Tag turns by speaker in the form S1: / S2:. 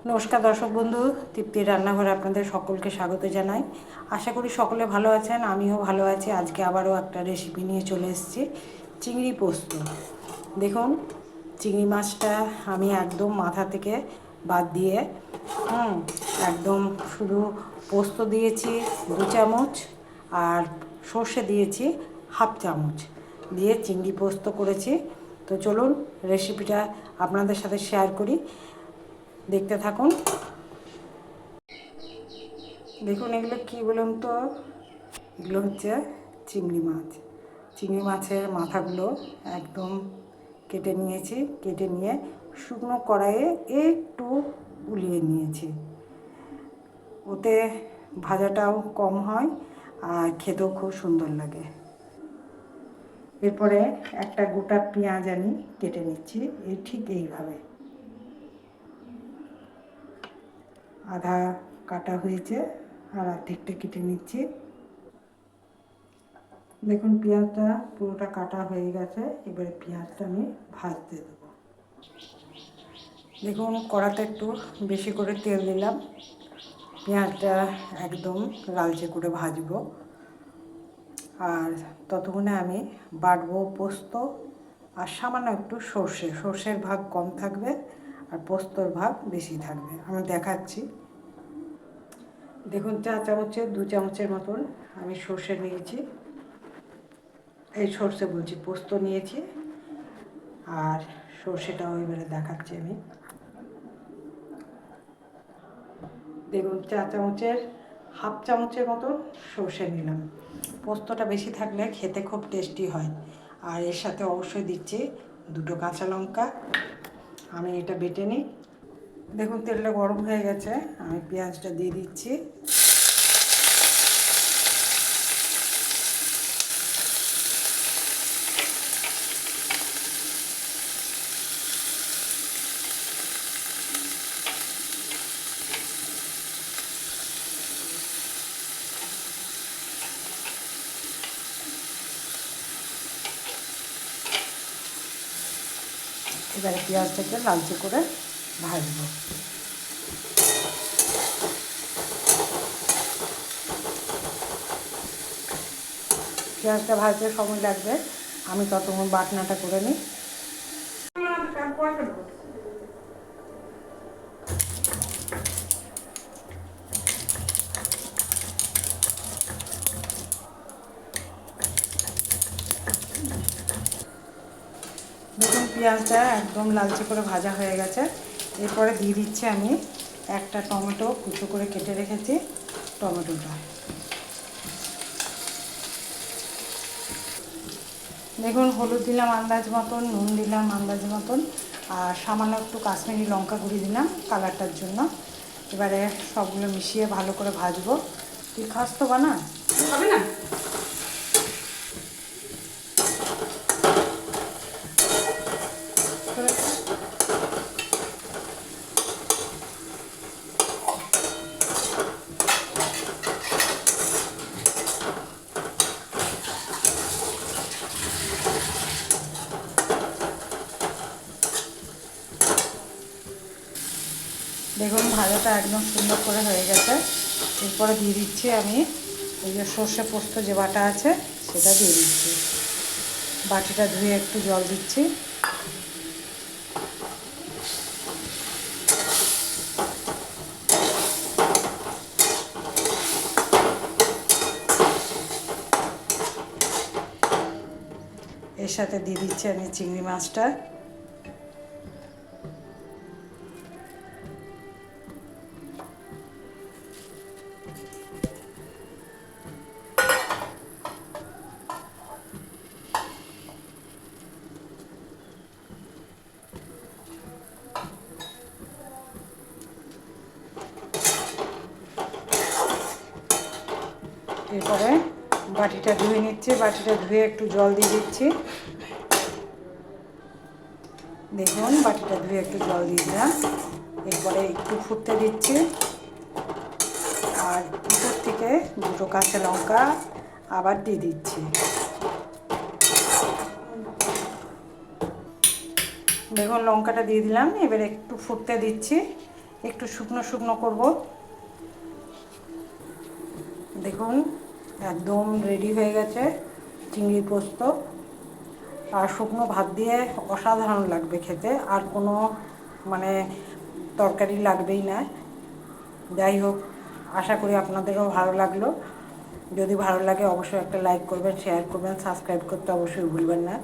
S1: নমস্কার দর্শক বন্ধু, তৃপ্তির রান্নাঘরে আপনাদের সকলকে স্বাগত জানাই। আশা করি সকলে ভালো আছেন, আমিও ভালো আছি। আজকে আবারও একটা রেসিপি নিয়ে চলে এসেছি, চিংড়ি পোস্ত। দেখুন, চিংড়ি মাছটা আমি একদম মাথা থেকে বাদ দিয়ে একদম শুধু পোস্ত দিয়েছি 2 চামচ, আর সর্ষে দিয়েছি 1/2 চামচ দিয়ে চিংড়ি পোস্ত করেছি। তো চলুন রেসিপিটা আপনাদের সাথে শেয়ার করি, দেখতে থাকুন। দেখুন, এগুলো কী বলুন তো, এগুলো হচ্ছে চিংড়ি মাছ। চিংড়ি মাছের মাথাগুলো একদম কেটে নিয়েছি, কেটে নিয়ে শুকনো কড়াইয়ে একটু উলিয়ে নিয়েছি। ওতে ভাজাটাও কম হয় আর খেতেও খুব সুন্দর লাগে। এরপরে একটা গোটা পেঁয়াজ আমি কেটে নিচ্ছি, ঠিক এইভাবে আধা কাটা হয়েছে আর অর্ধেকটা কেটে নিচ্ছি। দেখুন, পেঁয়াজটা পুরোটা কাটা হয়ে গেছে। এবারে পেঁয়াজটা আমি ভাজতে দেবো। দেখুন, কড়াতে একটু বেশি করে তেল দিলাম। পেঁয়াজটা একদম লালচে করে ভাজবো, আর ততক্ষণে আমি বাটবো পোস্ত আর সামান্য একটু সর্ষের ভাগ কম থাকবে আর পোস্তর ভাগ বেশি থাকবে। আমি দেখাচ্ছি। দেখুন, 4 চামচের 2 চামচের মতন আমি সর্ষে নিয়েছি, এই সর্ষে বলছি, পোস্ত নিয়েছি। আর সর্ষেটাও এবারে দেখাচ্ছি আমি। দেখুন, 4 চামচের 1/2 চামচের মতন সর্ষে নিলাম। পোস্তটা বেশি থাকলে খেতে খুব টেস্টি হয়। আর এর সাথে অবশ্যই দিচ্ছি 2 কাঁচা লঙ্কা। আমি এটা বেটে নিই। দেখুন, তেলটা গরম হয়ে গেছে, আমি পেঁয়াজটা দিয়ে দিচ্ছি। এবারে পেঁয়াজটাকে লালচে করে ভাজবো। পেঁয়াজটা ভাজতে সময় লাগবে, আমি ততক্ষণ বাটনাটা করে নিই। দেখুন, পেঁয়াজটা একদম লালচে করে ভাজা হয়ে গেছে। এরপরে দিয়ে দিচ্ছি আমি একটা টমেটো কুচো করে কেটে রেখেছি, টমেটোটা। দেখুন, হলুদ দিলাম আন্দাজ মতন, নুন দিলাম আন্দাজ মতন, আর সামান্য একটু কাশ্মীরি লঙ্কা গুঁড়ি দিলাম কালারটার জন্য। এবারে সবগুলো মিশিয়ে ভালো করে ভাজবো। তুই খাস তো বানা? হবে না? দেখুন, ভাজাটা একদম সুন্দর করে হয়ে গেছে। এরপরে দিয়ে দিচ্ছি আমি ওই যে সর্ষে পোস্ত যে বাটা আছে সেটা দিয়ে দিচ্ছি। বাটিটা ধুয়ে একটু জল দিচ্ছি। এর সাথে দিয়ে দিচ্ছি আমি চিংড়ি মাছটা। এরপরে বাটিটা ধুয়ে নিচ্ছি, বাটিটা ধুয়ে একটু জল দিয়ে দিচ্ছি। দেখুন, বাটিটা ধুয়ে একটু জল দিয়ে দিলাম। এরপরে একটু ফুটতে দিচ্ছি, আর উপর থেকে 2 কাঁচা লঙ্কা আবার দিয়ে দিচ্ছি। দেখুন, লঙ্কাটা দিয়ে দিলাম, এবারে একটু ফুটতে দিচ্ছি। একটু শুকনো শুকনো করব। দেখুন একদম রেডি হয়ে গেছে চিংড়ি পোস্ত। আর শুকনো ভাত দিয়ে অসাধারণ লাগবে খেতে, আর কোনো মানে তরকারি লাগবেই না। যাই হোক, আশা করি আপনাদেরও ভালো লাগলো। যদি ভালো লাগে অবশ্যই একটা লাইক করবেন, শেয়ার করবেন, সাবস্ক্রাইব করতে অবশ্যই ভুলবেন না।